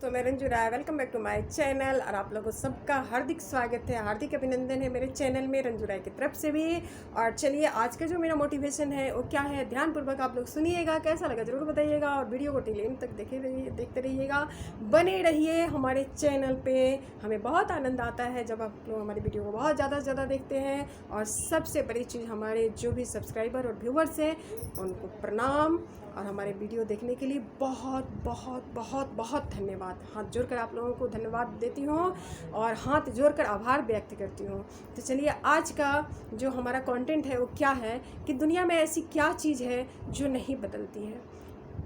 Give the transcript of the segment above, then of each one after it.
दोस्तों, मैं Ranju Rai. Welcome back to my channel और आप लोगों सबका हार्दिक स्वागत है, हार्दिक अभिनंदन है मेरे चैनल में रंजू राय की तरफ से भी। और चलिए, आज का जो मेरा मोटिवेशन है वो क्या है, ध्यानपूर्वक आप लोग सुनिएगा। कैसा लगा ज़रूर बताइएगा और वीडियो को टिल एंड तक देखते रहिएगा, बने रहिए हमारे चैनल पर। हमें बहुत आनंद आता है जब आप लोग हमारी वीडियो को बहुत ज़्यादा से ज़्यादा देखते हैं। और सबसे बड़ी चीज़, हमारे जो भी सब्सक्राइबर और व्यूवर्स हैं उनको प्रणाम, और हमारे वीडियो देखने के लिए बहुत बहुत बहुत बहुत धन्यवाद। हाथ जोड़कर आप लोगों को धन्यवाद देती हूँ और हाथ जोड़कर आभार व्यक्त करती हूँ। तो चलिए, आज का जो हमारा कंटेंट है वो क्या है कि दुनिया में ऐसी क्या चीज़ है जो नहीं बदलती है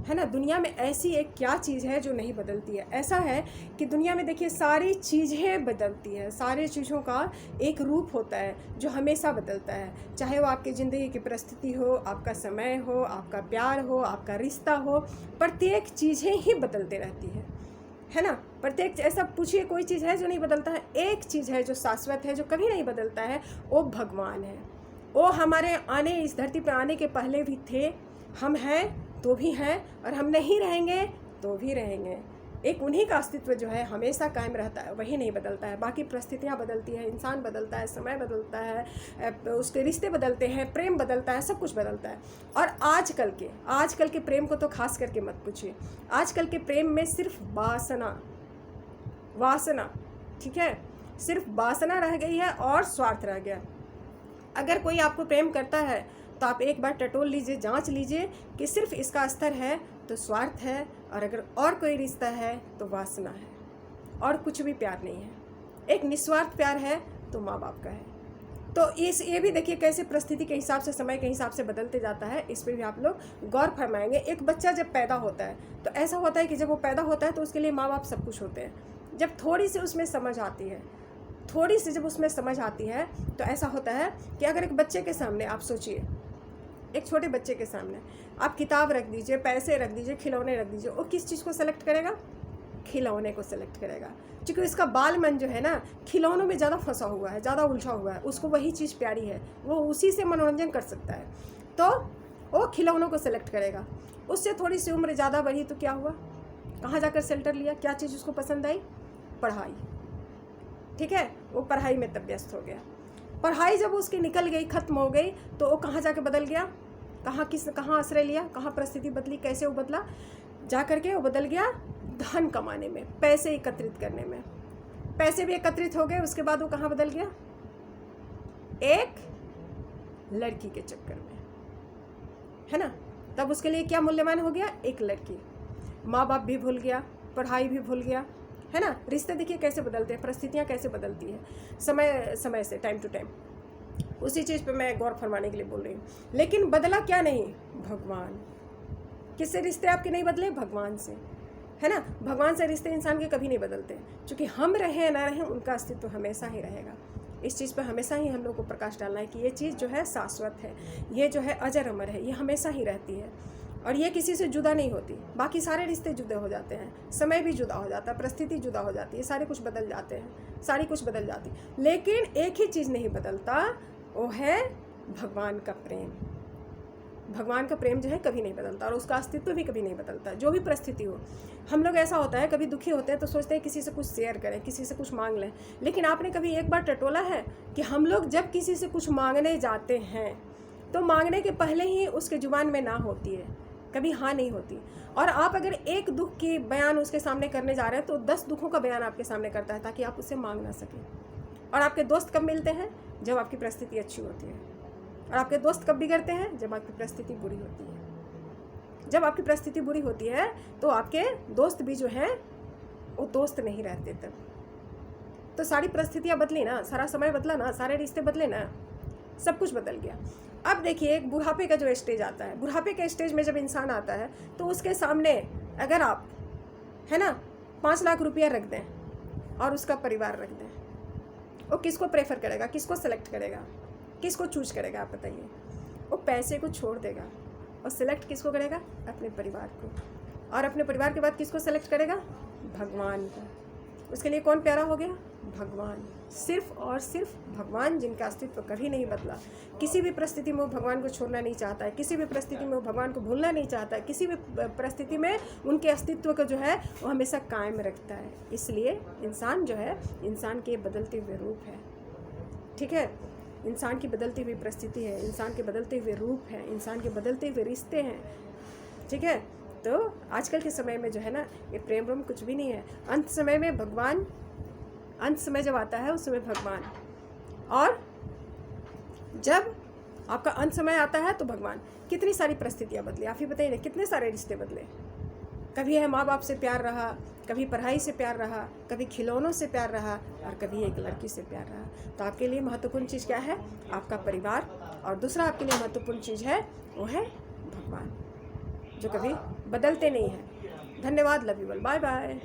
ना। दुनिया में ऐसी एक क्या चीज़ है जो नहीं बदलती है। ऐसा है कि दुनिया में देखिए सारी चीज़ें बदलती है, सारी चीज़ों का एक रूप होता है जो हमेशा बदलता है। चाहे वो आपकी ज़िंदगी की परिस्थिति हो, आपका समय हो, आपका प्यार हो, आपका रिश्ता हो, प्रत्येक चीज़ें ही बदलते रहती है ना। प्रत्येक, ऐसा पूछिए कोई चीज़ है जो नहीं बदलता है? एक चीज़ है जो शाश्वत है, जो कभी नहीं बदलता है, वो भगवान है। वो हमारे इस धरती पर आने के पहले भी थे, हम हैं तो भी हैं, और हम नहीं रहेंगे तो भी रहेंगे। एक उन्हीं का अस्तित्व जो है हमेशा कायम रहता है, वही नहीं बदलता है। बाकी परिस्थितियाँ बदलती है, इंसान बदलता है, समय बदलता है, उसके रिश्ते बदलते हैं, प्रेम बदलता है, सब कुछ बदलता है। और आजकल के प्रेम को तो खास करके मत पूछिए। आजकल के प्रेम में सिर्फ वासना, ठीक है, सिर्फ वासना रह गई है और स्वार्थ रह गया। अगर कोई आपको प्रेम करता है तो आप एक बार टटोल लीजिए, जांच लीजिए कि सिर्फ इसका स्तर है तो स्वार्थ है, और अगर और कोई रिश्ता है तो वासना है, और कुछ भी प्यार नहीं है। एक निस्वार्थ प्यार है तो माँ बाप का है। तो ये भी देखिए कैसे परिस्थिति के हिसाब से, समय के हिसाब से बदलते जाता है। इस पर भी आप लोग गौर फरमाएंगे। एक बच्चा जब पैदा होता है तो ऐसा होता है कि जब वो पैदा होता है तो उसके लिए माँ बाप सब कुछ होते हैं। जब थोड़ी सी उसमें समझ आती है तो ऐसा होता है कि अगर एक बच्चे के सामने आप सोचिए, एक छोटे बच्चे के सामने आप किताब रख दीजिए, पैसे रख दीजिए, खिलौने रख दीजिए, वो किस चीज़ को सेलेक्ट करेगा? खिलौने को सेलेक्ट करेगा, क्योंकि उसका बाल मन जो है ना खिलौनों में ज़्यादा फंसा हुआ है, ज़्यादा उलझा हुआ है। उसको वही चीज़ प्यारी है, वो उसी से मनोरंजन कर सकता है, तो वो खिलौनों को सेलेक्ट करेगा। उससे थोड़ी सी उम्र ज़्यादा बढ़ी तो क्या हुआ? कहाँ जाकर शेल्टर लिया? क्या चीज़ उसको पसंद आई? पढ़ाई, ठीक है, वो पढ़ाई में तब व्यस्त हो गया। पढ़ाई जब उसकी निकल गई, ख़त्म हो गई, तो वो कहाँ जाके बदल गया? कहाँ आश्रय लिया? कहाँ परिस्थिति बदली? कैसे वो बदला? जा करके वो बदल गया धन कमाने में, पैसे एकत्रित करने में। पैसे भी एकत्रित हो गए, उसके बाद वो कहाँ बदल गया? एक लड़की के चक्कर में, है ना। तब उसके लिए क्या मूल्यवान हो गया? एक लड़की। माँ बाप भी भूल गया, पढ़ाई भी भूल गया, है ना। रिश्ते देखिए कैसे बदलते हैं, परिस्थितियाँ कैसे बदलती है समय से, टाइम टू टाइम। उसी चीज़ पे मैं गौर फरमाने के लिए बोल रही हूँ। लेकिन बदला क्या नहीं? भगवान। किससे रिश्ते आपके नहीं बदले? भगवान से, है ना। भगवान से रिश्ते इंसान के कभी नहीं बदलते, क्योंकि हम रहें ना रहें उनका अस्तित्व हमेशा ही रहेगा। इस चीज़ पर हमेशा ही हम लोग को प्रकाश डालना है कि ये चीज़ जो है शाश्वत है, ये जो है अजर अमर है, ये हमेशा ही रहती है, और ये किसी से जुदा नहीं होती। बाकी सारे रिश्ते जुदे हो जाते हैं, समय भी जुदा हो जाता है, परिस्थिति जुदा हो जाती है, सारे कुछ बदल जाते हैं, सारी कुछ बदल जाती है। लेकिन एक ही चीज़ नहीं बदलता, वो है भगवान का प्रेम। भगवान का प्रेम जो है कभी नहीं बदलता, और उसका अस्तित्व भी कभी नहीं बदलता, जो भी परिस्थिति हो। हम लोग ऐसा होता है, कभी दुखी होते हैं तो सोचते हैं किसी से कुछ शेयर करें, किसी से कुछ मांग लें। लेकिन आपने कभी एक बार टटोला है कि हम लोग जब किसी से कुछ मांगने जाते हैं तो मांगने के पहले ही उसके जुबान में ना होती है, कभी हाँ नहीं होती। और आप अगर एक दुख की बयान उसके सामने करने जा रहे हैं तो 10 दुखों का बयान आपके सामने करता है, ताकि आप उससे मांग ना सकें। और आपके दोस्त कब मिलते हैं? जब आपकी परिस्थिति अच्छी होती है। और आपके दोस्त कब बिगड़ते हैं? जब आपकी परिस्थिति बुरी होती है। जब आपकी परिस्थिति बुरी होती है तो आपके दोस्त भी जो हैं वो दोस्त नहीं रहते। तब तो सारी परिस्थितियाँ बदली ना, सारा समय बदला ना, सारे रिश्ते बदले ना, सब कुछ बदल गया। अब देखिए, एक बुढ़ापे का जो स्टेज आता है, बुढ़ापे के स्टेज में जब इंसान आता है तो उसके सामने अगर आप, है ना, 5 लाख रुपया रख दें और उसका परिवार रख दें, वो किसको प्रेफर करेगा? किसको सेलेक्ट करेगा? किसको चूज करेगा? आप बताइए। वो पैसे को छोड़ देगा और सिलेक्ट किसको करेगा? अपने परिवार को। और अपने परिवार के बाद किसको सेलेक्ट करेगा? भगवान को। उसके लिए कौन प्यारा हो गया? भगवान। सिर्फ और सिर्फ भगवान, जिनका अस्तित्व कभी नहीं बदला। किसी भी परिस्थिति में वो भगवान को छोड़ना नहीं चाहता है, किसी भी परिस्थिति में वो भगवान को भूलना नहीं चाहता है, किसी भी परिस्थिति में उनके अस्तित्व को जो है वो हमेशा कायम रखता है। इसलिए इंसान जो है, इंसान के बदलते हुए रूप है, ठीक है। इंसान की बदलती हुई परिस्थिति है, इंसान के बदलते हुए रूप है, इंसान के बदलते हुए रिश्ते हैं, ठीक है। तो आजकल के समय में जो है ना, ये प्रेम रोम कुछ भी नहीं है। अंत समय में भगवान, अंत समय जब आता है उस समय भगवान, और जब आपका अंत समय आता है तो भगवान। कितनी सारी परिस्थितियाँ बदली, आप ही बताइए ना, कितने सारे रिश्ते बदले। कभी है माँ बाप से प्यार रहा, कभी पढ़ाई से प्यार रहा, कभी खिलौनों से प्यार रहा, और कभी एक लड़की से प्यार रहा। तो आपके लिए महत्वपूर्ण चीज़ क्या है? आपका परिवार। और दूसरा आपके लिए महत्वपूर्ण चीज़ है, वो है भगवान, जो कभी बदलते नहीं हैं। धन्यवाद। Love you all. Bye bye.